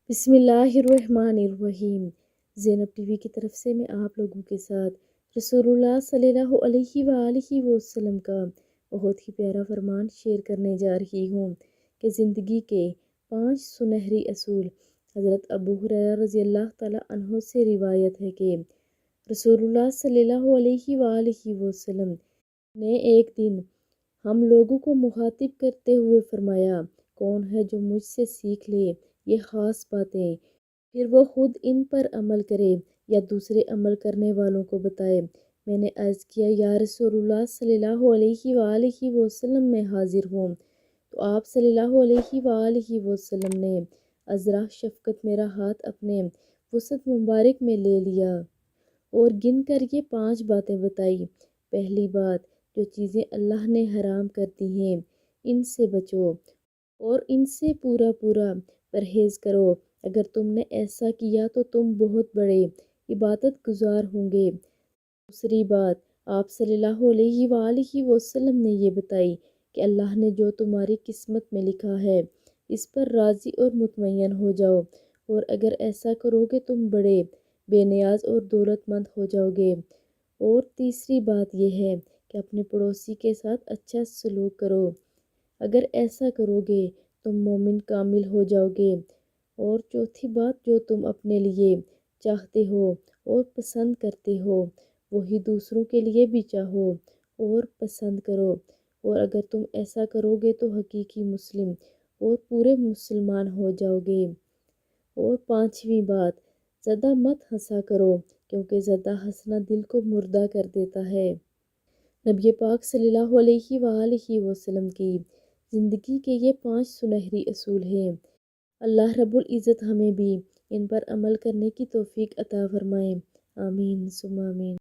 بسم اللہ الرحمن الرحیم۔ زینب ٹی وی کی طرف سے میں آپ لوگوں کے ساتھ رسول اللہ صلی اللہ علیہ وآلہ وسلم کا بہت ہی پیارا فرمان شیئر کرنے جا رہی ہوں کہ زندگی کے 5 سنہری اصول۔ حضرت ابو ہریرہ رضی اللہ تعالیٰ عنہ سے روایت ہے کہ رسول اللہ صلی اللہ علیہ وآلہ وسلم نے ایک دن ہم لوگوں کو مخاطب کرتے ہوئے فرمایا، کون ہے جو مجھ سے سیکھ لے یہ خاص باتیں، پھر وہ خود ان پر عمل کرے یا دوسرے عمل کرنے والوں کو بتائے۔ میں نے عرض کیا، یا رسول اللہ صلی اللہ علیہ وآلہ وسلم میں حاضر ہوں۔ تو آپ صلی اللہ علیہ وآلہ وسلم نے ازرا شفقت میرا ہاتھ اپنے وسط مبارک میں لے لیا اور گن کر یہ 5 باتیں بتائی۔ پہلی بات، جو چیزیں اللہ نے حرام کر دی ہیں ان سے بچو اور ان سے پورا پرہیز کرو۔ اگر تم نے ایسا کیا تو تم بہت بڑے عبادت گزار ہوں گے۔ دوسری بات، آپ صلی اللہ علیہ وآلہ وسلم نے یہ بتائی کہ اللہ نے جو تمہاری قسمت میں لکھا ہے اس پر راضی اور مطمئن ہو جاؤ، اور اگر ایسا کرو گے تم بڑے بے نیاز اور دولت مند ہو جاؤ گے۔ اور تیسری بات یہ ہے کہ اپنے پڑوسی کے ساتھ اچھا سلوک کرو، اگر ایسا کرو گے تم مومن کامل ہو جاؤ گے۔ اور چوتھی بات، جو تم اپنے لیے چاہتے ہو اور پسند کرتے ہو وہی دوسروں کے لیے بھی چاہو اور پسند کرو، اور اگر تم ایسا کرو گے تو حقیقی مسلم اور پورے مسلمان ہو جاؤ گے۔ اور 5ویں بات، زیادہ مت ہنسا کرو کیونکہ زیادہ ہنسنا دل کو مردہ کر دیتا ہے۔ نبی پاک صلی اللہ علیہ وآلہ وسلم کی زندگی کے یہ 5 سنہری اصول ہیں۔ اللہ رب العزت ہمیں بھی ان پر عمل کرنے کی توفیق عطا فرمائے۔ آمین ثم آمین۔